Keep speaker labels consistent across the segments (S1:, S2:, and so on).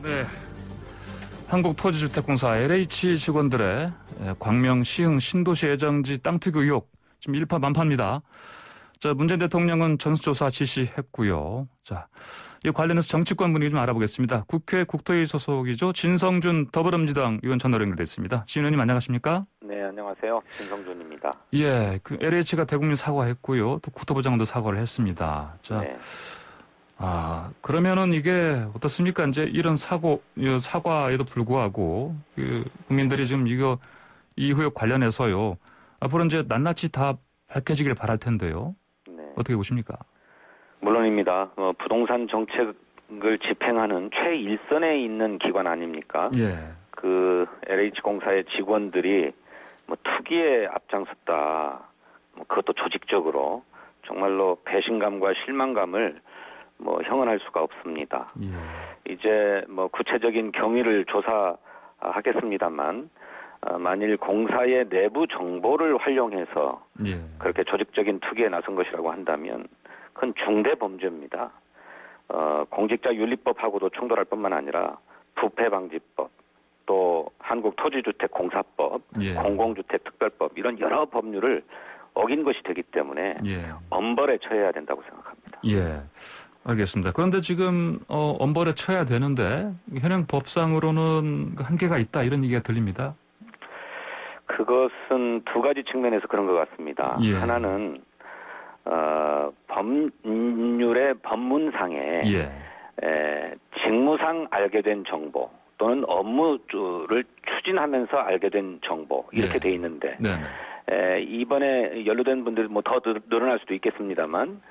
S1: 네, 한국토지주택공사 LH 직원들의 광명, 시흥, 신도시 애정지 땅 투기 의혹 지금 일파만파입니다. 자, 문재인 대통령은 전수조사 지시했고요. 자, 이 관련해서 정치권 분위기 좀 알아보겠습니다. 국회 국토위 소속이죠. 진성준 더불어민주당 의원 전화로 연결됐습니다. 진 의원님 안녕하십니까?
S2: 네, 안녕하세요. 진성준입니다.
S1: 예, 그 LH가 대국민 사과했고요. 또 국토부 장관도 사과를 했습니다. 자,
S2: 네.
S1: 그러면은 이게 어떻습니까? 이제 이런 사과에도 불구하고 국민들이 지금 이 의혹 관련해서요. 앞으로 이제 낱낱이 다 밝혀지길 바랄 텐데요.
S2: 네.
S1: 어떻게 보십니까?
S2: 물론입니다. 부동산 정책을 집행하는 최일선에 있는 기관 아닙니까?
S1: 예.
S2: 그 LH공사의 직원들이 투기에 앞장섰다. 그것도 조직적으로 정말로 배신감과 실망감을 형언할 수가 없습니다.
S1: 예.
S2: 이제 구체적인 경위를 조사하겠습니다만 만일 공사의 내부 정보를 활용해서
S1: 예.
S2: 그렇게 조직적인 투기에 나선 것이라고 한다면 그건 중대 범죄입니다. 공직자윤리법하고도 충돌할 뿐만 아니라 부패방지법, 또 한국토지주택공사법,
S1: 예.
S2: 공공주택특별법 이런 여러 법률을 어긴 것이 되기 때문에
S1: 예.
S2: 엄벌에 처해야 된다고 생각합니다.
S1: 예. 알겠습니다. 그런데 지금 엄벌에 처해야 되는데 현행 법상으로는 한계가 있다 이런 얘기가 들립니다.
S2: 그것은 두 가지 측면에서 그런 것 같습니다.
S1: 예.
S2: 하나는 법률의 법문상에 직무상 알게 된 정보 또는 업무를 추진하면서 알게 된 정보 이렇게 돼 있는데 이번에 연루된 분들이 더 늘어날 수도 있겠습니다만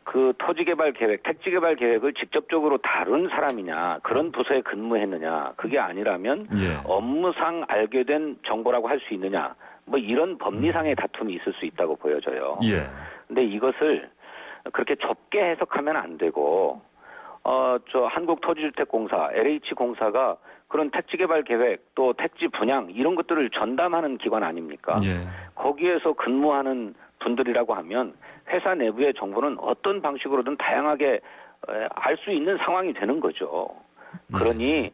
S2: 그 토지개발 계획, 택지개발 계획을 직접적으로 다룬 사람이냐, 그런 부서에 근무했느냐, 그게 아니라면 업무상 알게 된 정보라고 할 수 있느냐, 이런 법리상의 다툼이 있을 수 있다고 보여져요. 근데 이것을 그렇게 좁게 해석하면 안 되고, 한국토지주택공사, LH공사가 그런 택지개발 계획, 또 택지 분양, 이런 것들을 전담하는 기관 아닙니까? 거기에서 근무하는 분들이라고 하면 회사 내부의 정보는 어떤 방식으로든 다양하게 알 수 있는 상황이 되는 거죠. 그러니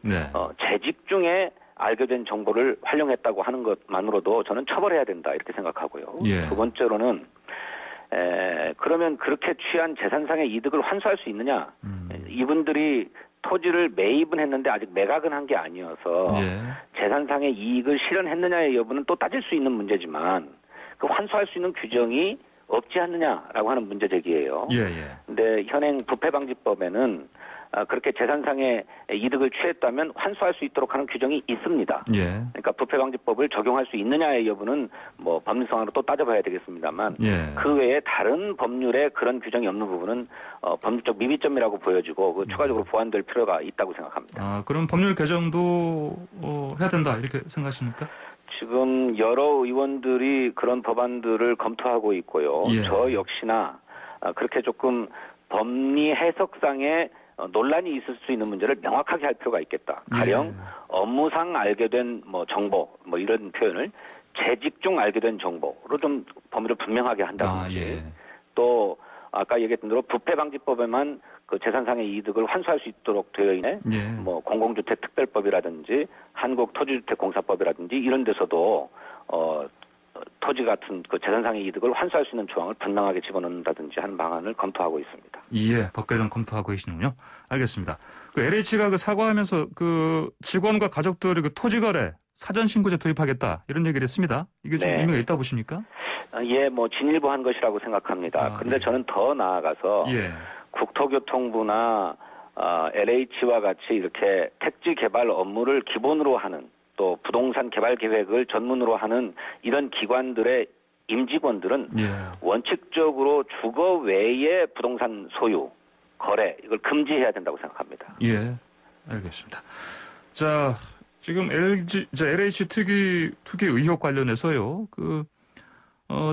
S2: 재직 중에 알게 된 정보를 활용했다고 하는 것만으로도 저는 처벌해야 된다 이렇게 생각하고요. 두 번째로는 그러면 그렇게 취한 재산상의 이득을 환수할 수 있느냐. 이분들이 토지를 매입은 했는데 아직 매각은 한 게 아니어서 재산상의 이익을 실현했느냐의 여부는 또 따질 수 있는 문제지만 그 환수할 수 있는 규정이 없지 않느냐라고 하는 문제 제기예요. 근데 현행 부패방지법에는 그렇게 재산상의 이득을 취했다면 환수할 수 있도록 하는 규정이 있습니다. 그러니까 부패방지법을 적용할 수 있느냐의 여부는 법률상으로 또 따져봐야 되겠습니다만 그 외에 다른 법률에 그런 규정이 없는 부분은 법률적 미비점이라고 보여지고 추가적으로 보완될 필요가 있다고 생각합니다.
S1: 그럼 법률 개정도 해야 된다 이렇게 생각하십니까?
S2: 지금 여러 의원들이 그런 법안들을 검토하고 있고요. 저 역시나 그렇게 조금 법리 해석상의 논란이 있을 수 있는 문제를 명확하게 할 필요가 있겠다. 가령 업무상 알게 된 정보 이런 표현을 재직 중 알게 된 정보로 좀 범위를 분명하게 한다든지 또 아까 얘기했던 대로 부패방지법에만 그 재산상의 이득을 환수할 수 있도록 되어 있는 공공주택특별법이라든지 한국토지주택공사법이라든지 이런 데서도 토지 같은 그 재산상의 이득을 환수할 수 있는 조항을 분명하게 집어넣는다든지 하는 방안을 검토하고 있습니다.
S1: 법 개정 검토하고 계시는군요. 알겠습니다. 그 LH가 사과하면서 그 직원과 가족들의 그 토지 거래 사전 신고제 도입하겠다 이런 얘기를 했습니다. 이게 좀 의미가 있다 보십니까?
S2: 진일보한 것이라고 생각합니다. 그런데 저는 더 나아가서 국토교통부나 LH와 같이 이렇게 택지 개발 업무를 기본으로 하는 또 부동산 개발 계획을 전문으로 하는 이런 기관들의 임직원들은 원칙적으로 주거 외의 부동산 소유, 거래 이걸 금지해야 된다고 생각합니다.
S1: 알겠습니다. 자, 지금 LH 투기 의혹 관련해서요.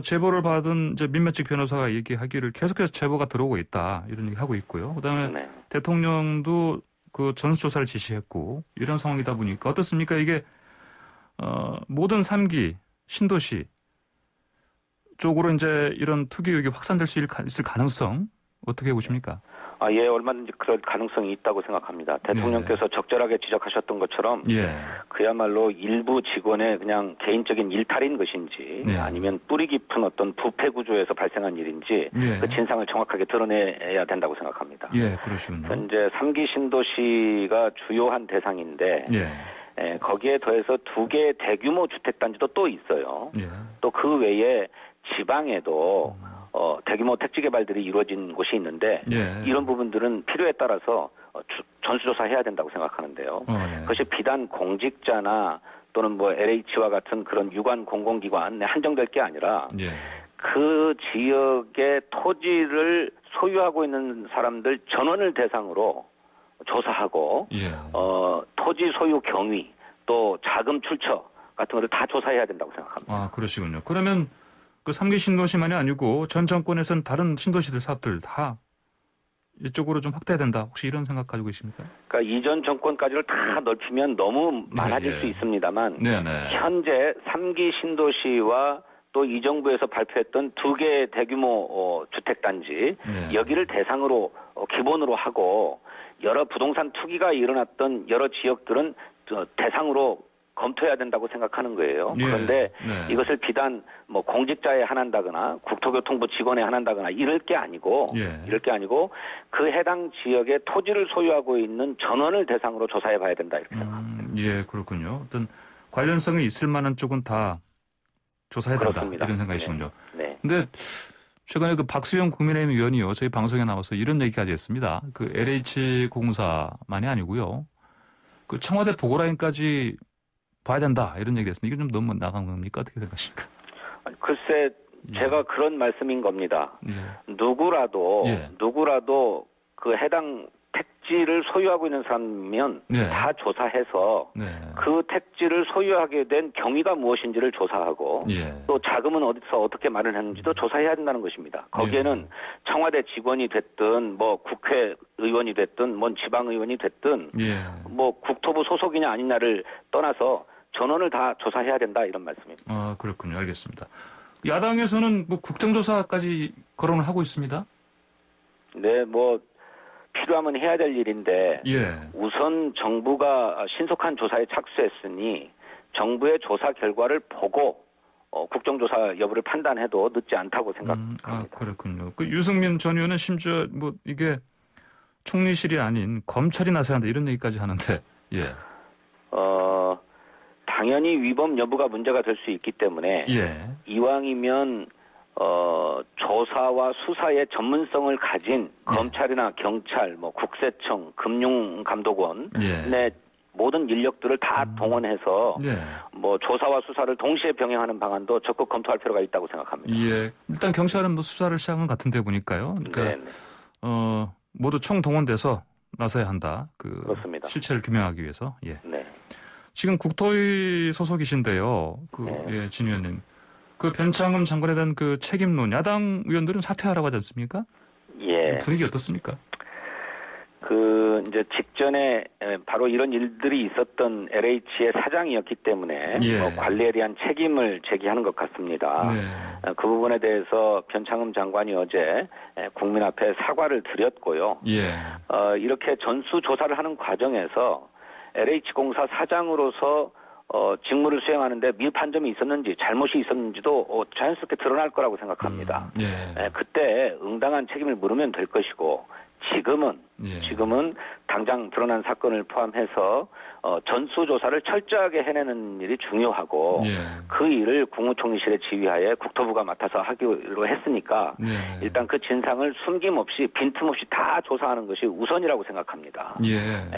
S1: 제보를 받은 민매측 변호사가 얘기하기를 계속해서 제보가 들어오고 있다 이런 얘기 하고 있고요. 그다음에 대통령도 그 전수조사를 지시했고 이런 상황이다 보니까 어떻습니까? 이게 모든 3기 신도시 쪽으로 이제 이런 투기 의혹이 확산될 수 있을 가능성 어떻게 보십니까?
S2: 예, 얼마든지 그럴 가능성이 있다고 생각합니다. 대통령께서 적절하게 지적하셨던 것처럼 그야말로 일부 직원의 그냥 개인적인 일탈인 것인지 아니면 뿌리 깊은 어떤 부패 구조에서 발생한 일인지 그 진상을 정확하게 드러내야 된다고 생각합니다.
S1: 그러시군요.
S2: 현재 3기 신도시가 주요한 대상인데 거기에 더해서 2개의 대규모 주택단지도 또 있어요. 또 그 외에 지방에도 대규모 택지 개발들이 이루어진 곳이 있는데 이런 부분들은 필요에 따라서 전수조사해야 된다고 생각하는데요. 그것이 비단 공직자나 또는 뭐 LH와 같은 그런 유관 공공기관에 한정될 게 아니라 그 지역의 토지를 소유하고 있는 사람들 전원을 대상으로 조사하고 토지 소유 경위 또 자금 출처 같은 거를 다 조사해야 된다고 생각합니다.
S1: 아, 그러시군요. 그러면 그 3기 신도시만이 아니고 전 정권에서는 다른 신도시들 사업들 다 이쪽으로 좀 확대해야 된다. 혹시 이런 생각 가지고 계십니까?
S2: 그러니까 이전 정권까지를 다 넓히면 너무 많아질 수 있습니다만 현재 3기 신도시와 또 이 정부에서 발표했던 2개의 대규모 주택단지 여기를 대상으로 기본으로 하고 여러 부동산 투기가 일어났던 여러 지역들은 대상으로 검토해야 된다고 생각하는 거예요. 그런데 이것을 비단 뭐 공직자에 한한다거나 국토교통부 직원에 한한다거나 이럴 게 아니고 그 해당 지역의 토지를 소유하고 있는 전원을 대상으로 조사해 봐야 된다 이렇게 생각합니다.
S1: 그렇군요. 어떤 관련성이 있을 만한 쪽은 다 조사해야 된다.
S2: 그렇습니다.
S1: 이런 생각이시군요. 근데 최근에 그 박수영 국민의힘 의원이요. 저희 방송에 나와서 이런 얘기까지 했습니다. 그 LH공사만이 아니고요. 그 청와대 보고라인까지 봐야 된다. 이런 얘기를 했습니다. 이게 좀 너무 나간 겁니까? 어떻게 생각하십니까?
S2: 글쎄, 제가 그런 말씀인 겁니다. 누구라도 그 해당 택지를 소유하고 있는 사람이면 다 조사해서 그 택지를 소유하게 된 경위가 무엇인지를 조사하고 또 자금은 어디서 어떻게 마련했는지도 조사해야 된다는 것입니다. 거기에는 청와대 직원이 됐든 뭐 국회의원이 됐든 뭐 지방의원이 됐든 뭐 국토부 소속이냐 아니냐를 떠나서 전원을 다 조사해야 된다 이런 말씀입니다.
S1: 아, 그렇군요. 알겠습니다. 야당에서는 뭐 국정조사까지 거론을 하고 있습니다.
S2: 네, 뭐 필요하면 해야 될 일인데 우선 정부가 신속한 조사에 착수했으니 정부의 조사 결과를 보고 국정조사 여부를 판단해도 늦지 않다고 생각합니다.
S1: 아, 그렇군요. 그 유승민 전 의원은 심지어 뭐 이게 총리실이 아닌 검찰이 나서야 한다 이런 얘기까지 하는데
S2: 당연히 위법 여부가 문제가 될 수 있기 때문에 이왕이면 조사와 수사의 전문성을 가진 검찰이나 경찰, 뭐 국세청, 금융감독원의 모든 인력들을 다 동원해서 뭐 조사와 수사를 동시에 병행하는 방안도 적극 검토할 필요가 있다고 생각합니다.
S1: 일단 경찰은 뭐 수사를 시작한 것 같은데 보니까요. 그러니까 모두 총동원돼서 나서야 한다.
S2: 그렇습니다.
S1: 실체를 규명하기 위해서. 지금 국토위 소속이신데요. 진 의원님. 그 변창흠 장관에 대한 그 책임론, 야당 의원들은 사퇴하라고 하지 않습니까? 분위기 어떻습니까?
S2: 이제 직전에 바로 이런 일들이 있었던 LH의 사장이었기 때문에 관리에 대한 책임을 제기하는 것 같습니다. 그 부분에 대해서 변창흠 장관이 어제 국민 앞에 사과를 드렸고요. 이렇게 전수조사를 하는 과정에서 LH공사 사장으로서 직무를 수행하는데 미흡한 점이 있었는지 잘못이 있었는지도 자연스럽게 드러날 거라고 생각합니다. 그때 응당한 책임을 물으면 될 것이고 지금은 당장 드러난 사건을 포함해서 전수조사를 철저하게 해내는 일이 중요하고 그 일을 국무총리실의 지휘하에 국토부가 맡아서 하기로 했으니까 일단 그 진상을 숨김없이 빈틈없이 다 조사하는 것이 우선이라고 생각합니다.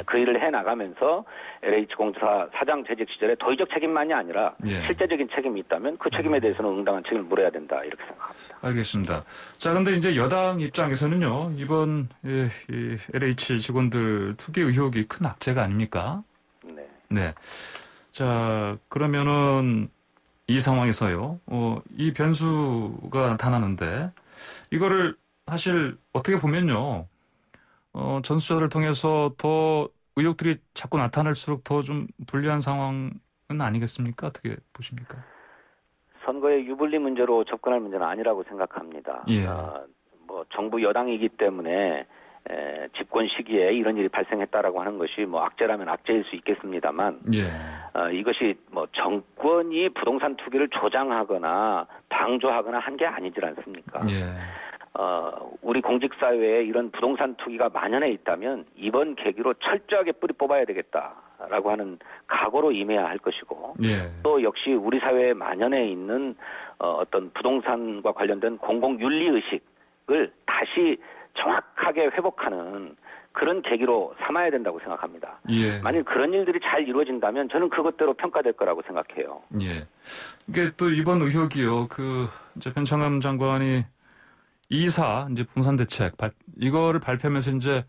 S2: 그 일을 해나가면서 LH공사 사장 재직 시절에 도의적 책임만이 아니라 실제적인 책임이 있다면 그 책임에 대해서는 응당한 책임을 물어야 된다 이렇게 생각합니다.
S1: 알겠습니다. 자, 그런데 이제 여당 입장에서는요. 이번 이 LH 직원들 투기 의혹이 큰 악재가 아닙니까? 자, 그러면은 이 상황에서요. 이 변수가 나타나는데 이거를 사실 어떻게 보면요. 전수조사를 통해서 더 의혹들이 자꾸 나타날수록 더 좀 불리한 상황은 아니겠습니까? 어떻게 보십니까?
S2: 선거의 유불리 문제로 접근할 문제는 아니라고 생각합니다.
S1: 예.
S2: 뭐 정부 여당이기 때문에 집권 시기에 이런 일이 발생했다라고 하는 것이 뭐 악재라면 악재일 수 있겠습니다만
S1: 예.
S2: 이것이 뭐 정권이 부동산 투기를 조장하거나 방조하거나 한 게 아니질 않습니까?
S1: 예.
S2: 우리 공직사회에 이런 부동산 투기가 만연해 있다면 이번 계기로 철저하게 뿌리 뽑아야 되겠다라고 하는 각오로 임해야 할 것이고
S1: 예.
S2: 또 역시 우리 사회에 만연해 있는 어떤 부동산과 관련된 공공윤리의식을 다시 정확하게 회복하는 그런 계기로 삼아야 된다고 생각합니다.
S1: 예.
S2: 만일 그런 일들이 잘 이루어진다면 저는 그것대로 평가될 거라고 생각해요.
S1: 예. 이게 또 이번 의혹이요. 이제 변창흠 장관이 이사 이제 부동산 대책 이거를 발표하면서 이제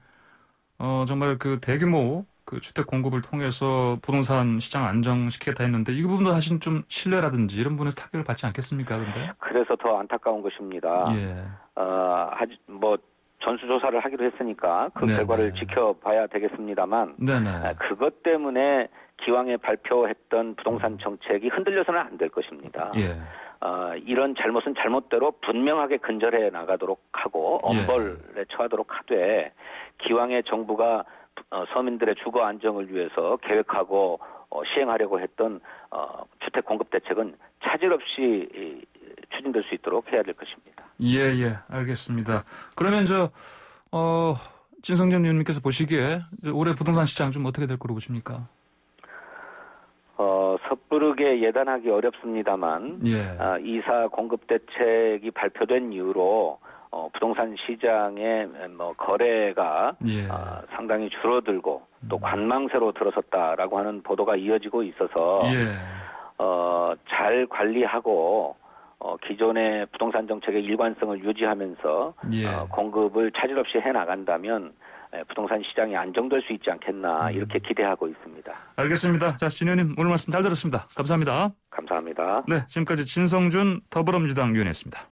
S1: 정말 대규모 주택 공급을 통해서 부동산 시장 안정시키겠다 했는데 이 부분도 사실 좀 신뢰라든지 이런 부분에서 타격을 받지 않겠습니까? 근데
S2: 그래서 더 안타까운 것입니다.
S1: 예.
S2: 전수조사를 하기로 했으니까 그
S1: 네네.
S2: 결과를 지켜봐야 되겠습니다만
S1: 네네.
S2: 그것 때문에 기왕에 발표했던 부동산 정책이 흔들려서는 안 될 것입니다.
S1: 예.
S2: 이런 잘못은 잘못대로 분명하게 근절해 나가도록 하고 엄벌에 처하도록 하되 기왕에 정부가 서민들의 주거 안정을 위해서 계획하고 시행하려고 했던 주택 공급 대책은 차질 없이 추진될 수 있도록 해야 될 것입니다.
S1: 예, 알겠습니다. 그러면 진성준 의원님께서 보시기에 올해 부동산 시장 좀 어떻게 될 거로 보십니까?
S2: 섣부르게 예단하기 어렵습니다만
S1: 예.
S2: 이사 공급 대책이 발표된 이후로 부동산 시장의 거래가
S1: 예.
S2: 상당히 줄어들고 또 관망세로 들어섰다라고 하는 보도가 이어지고 있어서
S1: 예.
S2: 잘 관리하고 기존의 부동산 정책의 일관성을 유지하면서
S1: 예.
S2: 공급을 차질 없이 해나간다면 부동산 시장이 안정될 수 있지 않겠나 이렇게 기대하고 있습니다.
S1: 알겠습니다. 자, 진 의원님 오늘 말씀 잘 들었습니다. 감사합니다.
S2: 감사합니다.
S1: 네, 지금까지 진성준 더불어민주당 의원이었습니다.